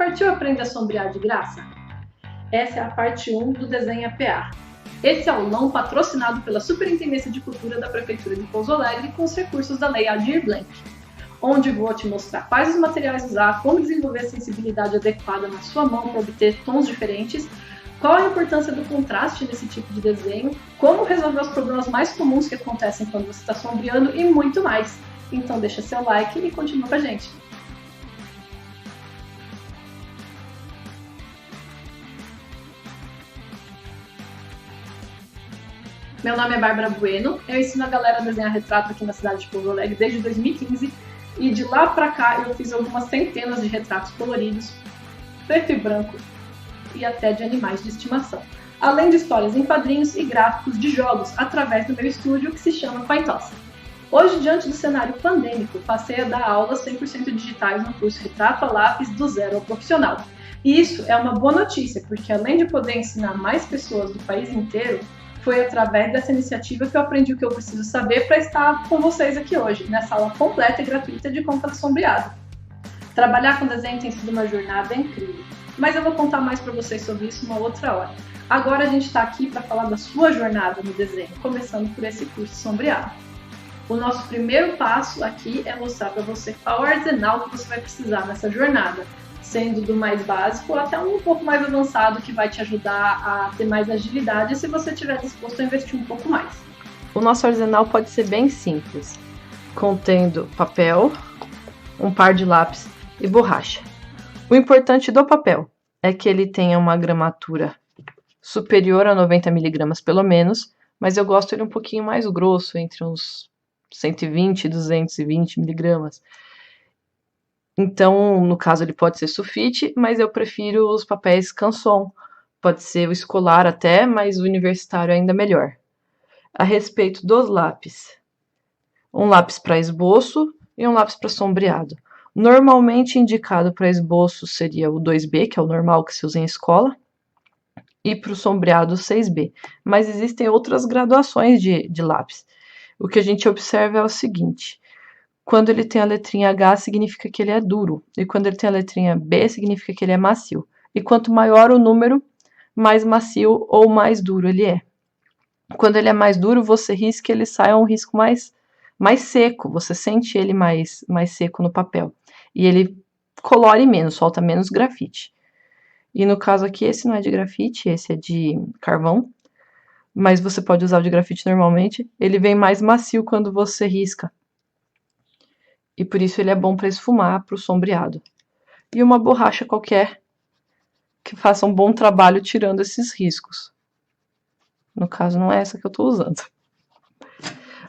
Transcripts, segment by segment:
Partiu aprender a sombrear de graça? Essa é a parte 1 do Desenha PA. Esse aulão patrocinado pela Superintendência de Cultura da Prefeitura de Pouso Alegre com os recursos da Lei Aldir Blanc, onde vou te mostrar quais os materiais usar, como desenvolver a sensibilidade adequada na sua mão para obter tons diferentes, qual a importância do contraste nesse tipo de desenho, como resolver os problemas mais comuns que acontecem quando você está sombreando e muito mais. Então deixa seu like e continua com a gente. Meu nome é Bárbara Bueno, eu ensino a galera a desenhar retrato aqui na cidade de Pouso Alegre desde 2015 e de lá pra cá eu fiz algumas centenas de retratos coloridos, preto e branco e até de animais de estimação, além de histórias em quadrinhos e gráficos de jogos através do meu estúdio que se chama Paintosa. Hoje, diante do cenário pandêmico, passei a dar aulas 100% digitais no curso Retrato a Lápis do Zero ao Profissional. E isso é uma boa notícia, porque além de poder ensinar mais pessoas do país inteiro, foi através dessa iniciativa que eu aprendi o que eu preciso saber para estar com vocês aqui hoje, nessa aula completa e gratuita de conta de sombreado. Trabalhar com desenho tem sido uma jornada incrível, mas eu vou contar mais para vocês sobre isso uma outra hora. Agora a gente está aqui para falar da sua jornada no desenho, começando por esse curso sombreado. O nosso primeiro passo aqui é mostrar para você qual arsenal que você vai precisar nessa jornada, sendo do mais básico até um pouco mais avançado, que vai te ajudar a ter mais agilidade se você estiver disposto a investir um pouco mais. O nosso arsenal pode ser bem simples, contendo papel, um par de lápis e borracha. O importante do papel é que ele tenha uma gramatura superior a 90 mg pelo menos, mas eu gosto ele um pouquinho mais grosso, entre uns 120 e 220 miligramas. Então, no caso, ele pode ser sulfite, mas eu prefiro os papéis Canson. Pode ser o escolar até, mas o universitário ainda melhor. A respeito dos lápis, um lápis para esboço e um lápis para sombreado. Normalmente indicado para esboço seria o 2B, que é o normal que se usa em escola, e para o sombreado o 6B. Mas existem outras graduações de lápis. O que a gente observa é o seguinte: quando ele tem a letrinha H, significa que ele é duro. E quando ele tem a letrinha B, significa que ele é macio. E quanto maior o número, mais macio ou mais duro ele é. Quando ele é mais duro, você risca, ele sai um risco mais seco. Você sente ele mais seco no papel. E ele colore menos, solta menos grafite. E no caso aqui, esse não é de grafite, esse é de carvão. Mas você pode usar o de grafite normalmente. Ele vem mais macio quando você risca. E por isso ele é bom para esfumar, para o sombreado. E uma borracha qualquer que faça um bom trabalho tirando esses riscos. No caso, não é essa que eu estou usando.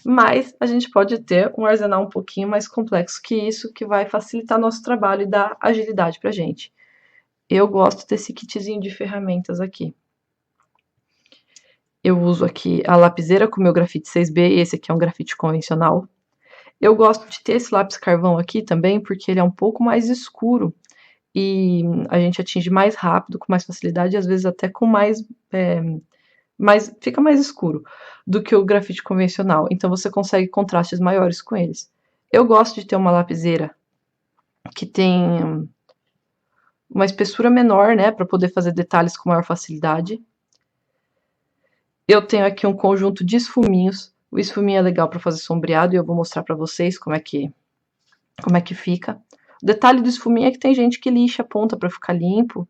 Mas a gente pode ter um arsenal um pouquinho mais complexo que isso, que vai facilitar nosso trabalho e dar agilidade para a gente. Eu gosto desse kitzinho de ferramentas aqui. Eu uso aqui a lapiseira com o meu grafite 6B, e esse aqui é um grafite convencional. Eu gosto de ter esse lápis carvão aqui também, porque ele é um pouco mais escuro e a gente atinge mais rápido, com mais facilidade e às vezes até com fica mais escuro do que o grafite convencional. Então você consegue contrastes maiores com eles. Eu gosto de ter uma lapiseira que tem uma espessura menor, né, para poder fazer detalhes com maior facilidade. Eu tenho aqui um conjunto de esfuminhos. O esfuminho é legal para fazer sombreado e eu vou mostrar para vocês como é que fica. O detalhe do esfuminho é que tem gente que lixa a ponta para ficar limpo,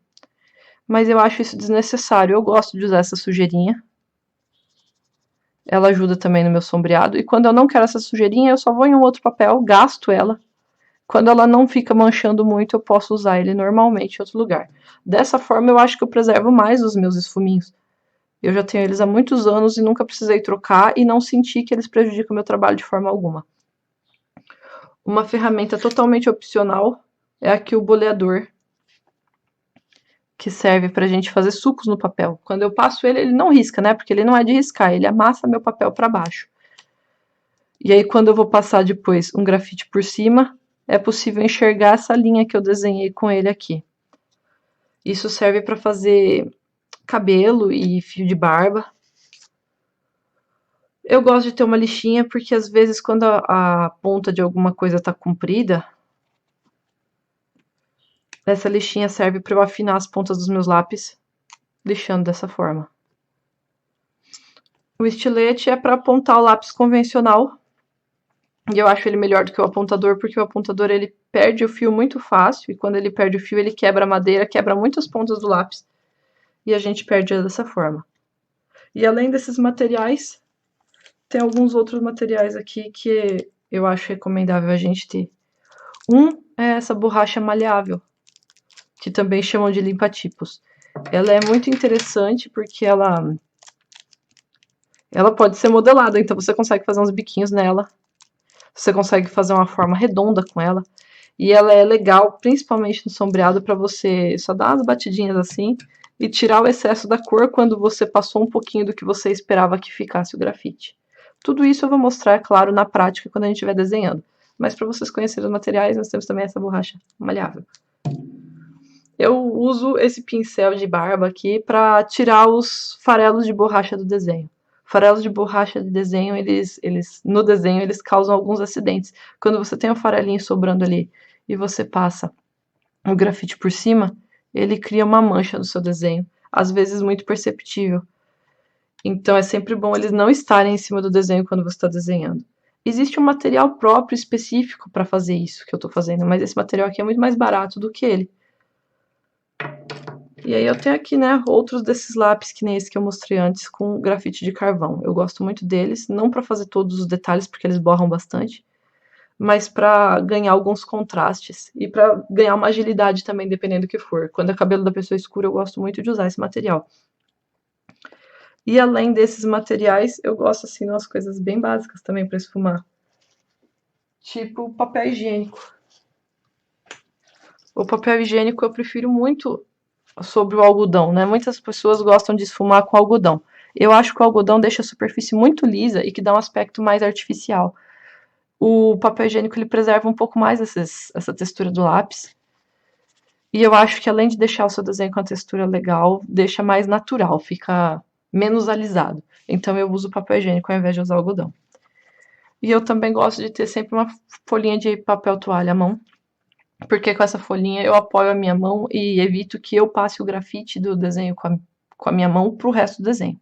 mas eu acho isso desnecessário. Eu gosto de usar essa sujeirinha. Ela ajuda também no meu sombreado. E quando eu não quero essa sujeirinha, eu só vou em um outro papel, gasto ela. Quando ela não fica manchando muito, eu posso usar ele normalmente em outro lugar. Dessa forma, eu acho que eu preservo mais os meus esfuminhos. Eu já tenho eles há muitos anos e nunca precisei trocar e não senti que eles prejudicam o meu trabalho de forma alguma. Uma ferramenta totalmente opcional é aqui o boleador, que serve pra gente fazer sucos no papel. Quando eu passo ele, ele não risca, né? Porque ele não é de riscar, ele amassa meu papel para baixo. E aí, quando eu vou passar depois um grafite por cima, é possível enxergar essa linha que eu desenhei com ele aqui. Isso serve para fazer cabelo e fio de barba. Eu gosto de ter uma lixinha porque às vezes quando a ponta de alguma coisa tá comprida, Essa lixinha serve para eu afinar as pontas dos meus lápis, lixando dessa forma. O estilete é para apontar o lápis convencional. E eu acho ele melhor do que o apontador, porque o apontador ele perde o fio muito fácil. E quando ele perde o fio, ele quebra a madeira, quebra muitas pontas do lápis. E a gente perde dessa forma. E além desses materiais, tem alguns outros materiais aqui que eu acho recomendável a gente ter. Um é essa borracha maleável, que também chamam de limpa-tipos. Ela é muito interessante porque ela pode ser modelada, então você consegue fazer uns biquinhos nela. Você consegue fazer uma forma redonda com ela. E ela é legal, principalmente no sombreado, para você só dar umas batidinhas assim e tirar o excesso da cor quando você passou um pouquinho do que você esperava que ficasse o grafite. Tudo isso eu vou mostrar, é claro, na prática quando a gente estiver desenhando. Mas para vocês conhecerem os materiais, nós temos também essa borracha maleável. Eu uso esse pincel de barba aqui para tirar os farelos de borracha do desenho. Farelos de borracha de desenho, no desenho, eles causam alguns acidentes. Quando você tem um farelinho sobrando ali e você passa o grafite por cima, ele cria uma mancha no seu desenho, às vezes muito perceptível. Então é sempre bom eles não estarem em cima do desenho quando você está desenhando. Existe um material próprio específico para fazer isso que eu estou fazendo, mas esse material aqui é muito mais barato do que ele. E aí eu tenho aqui, né, outros desses lápis que nem esse que eu mostrei antes com grafite de carvão. Eu gosto muito deles, não para fazer todos os detalhes porque eles borram bastante, mas para ganhar alguns contrastes e para ganhar uma agilidade também, dependendo do que for. Quando é cabelo da pessoa escura, eu gosto muito de usar esse material. E além desses materiais, eu gosto assim de umas coisas bem básicas também para esfumar. Tipo papel higiênico. O papel higiênico eu prefiro muito sobre o algodão, né? Muitas pessoas gostam de esfumar com algodão. Eu acho que o algodão deixa a superfície muito lisa e que dá um aspecto mais artificial. O papel higiênico ele preserva um pouco mais essa textura do lápis. E eu acho que além de deixar o seu desenho com a textura legal, deixa mais natural, fica menos alisado. Então eu uso papel higiênico ao invés de usar algodão. E eu também gosto de ter sempre uma folhinha de papel toalha à mão, porque com essa folhinha eu apoio a minha mão e evito que eu passe o grafite do desenho com a minha mão para o resto do desenho.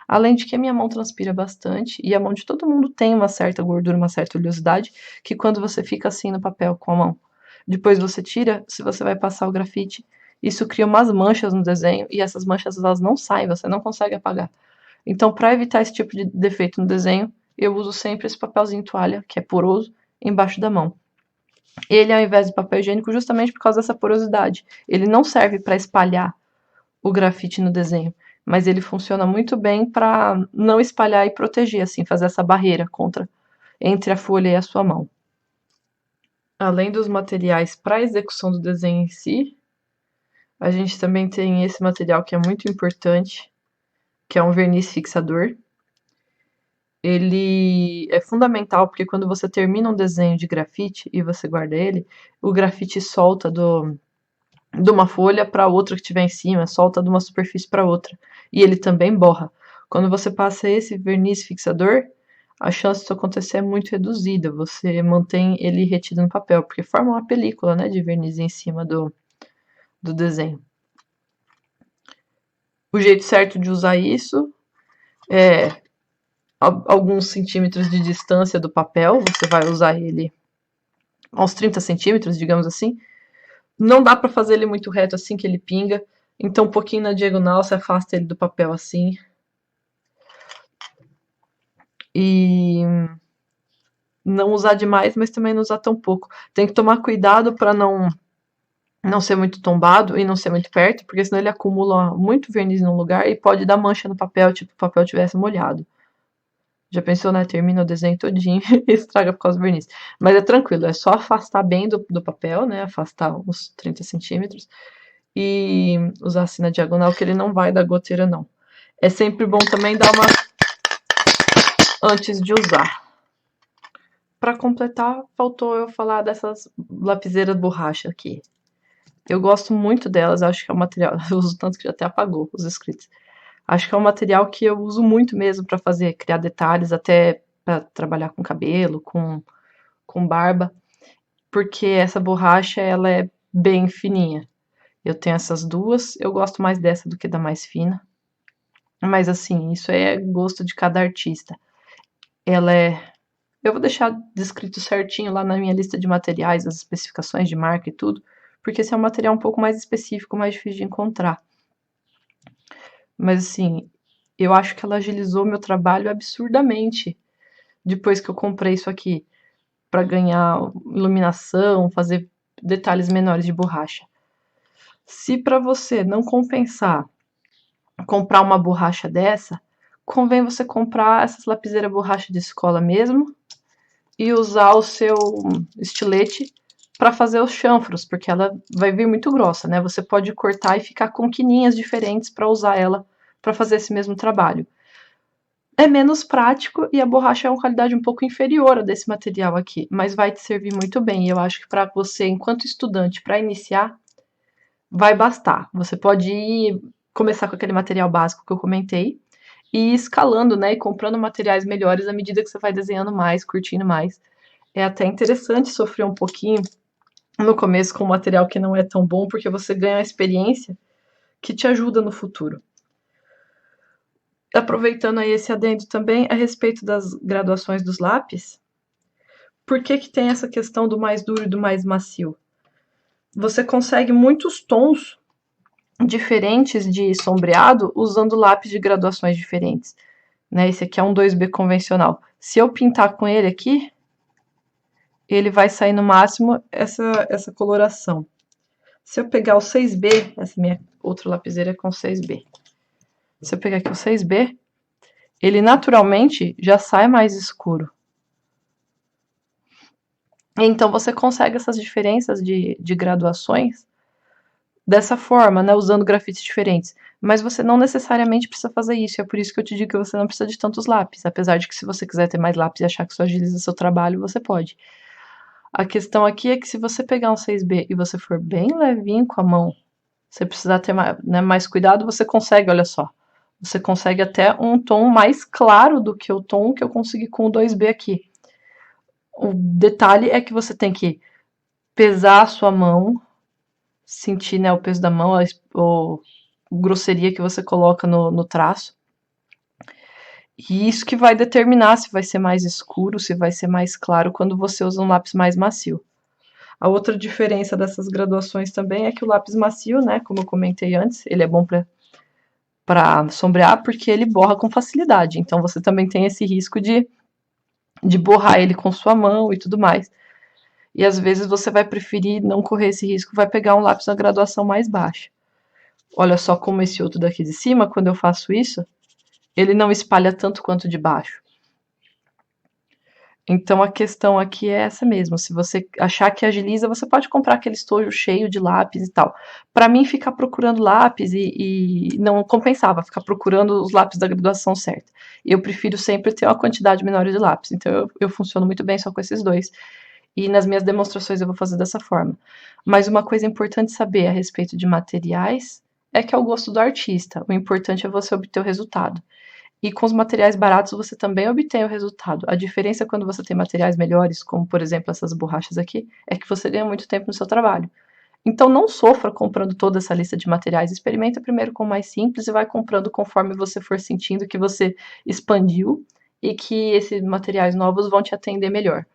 Além de que a minha mão transpira bastante e a mão de todo mundo tem uma certa gordura, uma certa oleosidade, que quando você fica assim no papel com a mão, depois você tira, se você vai passar o grafite, isso cria umas manchas no desenho e essas manchas elas não saem, você não consegue apagar. Então, para evitar esse tipo de defeito no desenho, eu uso sempre esse papelzinho toalha, que é poroso, embaixo da mão. Ele, ao invés de papel higiênico, justamente por causa dessa porosidade. Ele não serve para espalhar o grafite no desenho, mas ele funciona muito bem para não espalhar e proteger, assim, fazer essa barreira entre a folha e a sua mão. Além dos materiais para a execução do desenho em si, a gente também tem esse material que é muito importante, que é um verniz fixador. Ele é fundamental porque quando você termina um desenho de grafite e você guarda ele, o grafite solta de uma folha para outra que tiver em cima, solta de uma superfície para outra. E ele também borra. Quando você passa esse verniz fixador, a chance disso acontecer é muito reduzida. Você mantém ele retido no papel, porque forma uma película, né, de verniz em cima do desenho. O jeito certo de usar isso é alguns centímetros de distância do papel. Você vai usar ele a uns 30 centímetros, digamos assim. Não dá para fazer ele muito reto assim que ele pinga. Então, um pouquinho na diagonal, você afasta ele do papel assim. E não usar demais, mas também não usar tão pouco. Tem que tomar cuidado para não ser muito tombado e não ser muito perto, porque senão ele acumula muito verniz num lugar e pode dar mancha no papel, tipo o papel tivesse molhado. Já pensou, né? Termina o desenho todinho e estraga por causa do verniz. Mas é tranquilo, é só afastar bem do papel, né? Afastar uns 30 centímetros e usar assim na diagonal, que ele não vai dar goteira, não. É sempre bom também dar uma antes de usar. Para completar, faltou eu falar dessas lapiseiras borracha aqui. Eu gosto muito delas, acho que é um material. Eu uso tanto que já até apagou os escritos. Acho que é um material que eu uso muito mesmo para criar detalhes, até para trabalhar com cabelo, com barba, porque essa borracha ela é bem fininha. Eu tenho essas duas, eu gosto mais dessa do que da mais fina. Mas assim, isso é gosto de cada artista. Ela é. Eu vou deixar descrito certinho lá na minha lista de materiais, as especificações de marca e tudo, porque esse é um material um pouco mais específico, mais difícil de encontrar. Mas assim, eu acho que ela agilizou meu trabalho absurdamente depois que eu comprei isso aqui, para ganhar iluminação, fazer detalhes menores de borracha. Se para você não compensar comprar uma borracha dessa, convém você comprar essas lapiseiras borracha de escola mesmo e usar o seu estilete para fazer os chanfros, porque ela vai vir muito grossa, né? Você pode cortar e ficar com quininhas diferentes para usar ela para fazer esse mesmo trabalho. É menos prático e a borracha é uma qualidade um pouco inferior a desse material aqui, mas vai te servir muito bem. E eu acho que para você, enquanto estudante, para iniciar, vai bastar. Você pode começar com aquele material básico que eu comentei e ir escalando, né, e comprando materiais melhores à medida que você vai desenhando mais, curtindo mais. É até interessante sofrer um pouquinho no começo com um material que não é tão bom, porque você ganha uma experiência que te ajuda no futuro. Aproveitando aí esse adendo também a respeito das graduações dos lápis, por que tem essa questão do mais duro e do mais macio? Você consegue muitos tons diferentes de sombreado usando lápis de graduações diferentes. Né? Esse aqui é um 2B convencional. Se eu pintar com ele aqui, ele vai sair no máximo essa coloração. Se eu pegar o 6B, essa minha outra lapiseira é com 6B. Se eu pegar aqui o 6B, ele naturalmente já sai mais escuro. Então você consegue essas diferenças de graduações dessa forma, né, usando grafites diferentes. Mas você não necessariamente precisa fazer isso. É por isso que eu te digo que você não precisa de tantos lápis. Apesar de que se você quiser ter mais lápis e achar que isso agiliza seu trabalho, você pode. A questão aqui é que se você pegar um 6B e você for bem levinho com a mão, você precisar ter mais cuidado, você consegue, olha só. Você consegue até um tom mais claro do que o tom que eu consegui com o 2B aqui. O detalhe é que você tem que pesar a sua mão, sentir, né, o peso da mão, a grosseria que você coloca no traço. E isso que vai determinar se vai ser mais escuro, se vai ser mais claro quando você usa um lápis mais macio. A outra diferença dessas graduações também é que o lápis macio, né, como eu comentei antes, ele é bom para sombrear porque ele borra com facilidade. Então você também tem esse risco de borrar ele com sua mão e tudo mais. E às vezes você vai preferir não correr esse risco, vai pegar um lápis na graduação mais baixa. Olha só como esse outro daqui de cima, quando eu faço isso, ele não espalha tanto quanto de baixo. Então a questão aqui é essa mesmo. Se você achar que agiliza, você pode comprar aquele estojo cheio de lápis e tal. Para mim, ficar procurando lápis e não compensava ficar procurando os lápis da graduação certa. Eu prefiro sempre ter uma quantidade menor de lápis. Então eu funciono muito bem só com esses dois. E nas minhas demonstrações eu vou fazer dessa forma. Mas uma coisa importante saber a respeito de materiais é que é o gosto do artista. O importante é você obter o resultado. E com os materiais baratos você também obtém o resultado. A diferença quando você tem materiais melhores, como por exemplo essas borrachas aqui, é que você ganha muito tempo no seu trabalho. Então não sofra comprando toda essa lista de materiais. Experimenta primeiro com o mais simples e vai comprando conforme você for sentindo que você expandiu e que esses materiais novos vão te atender melhor.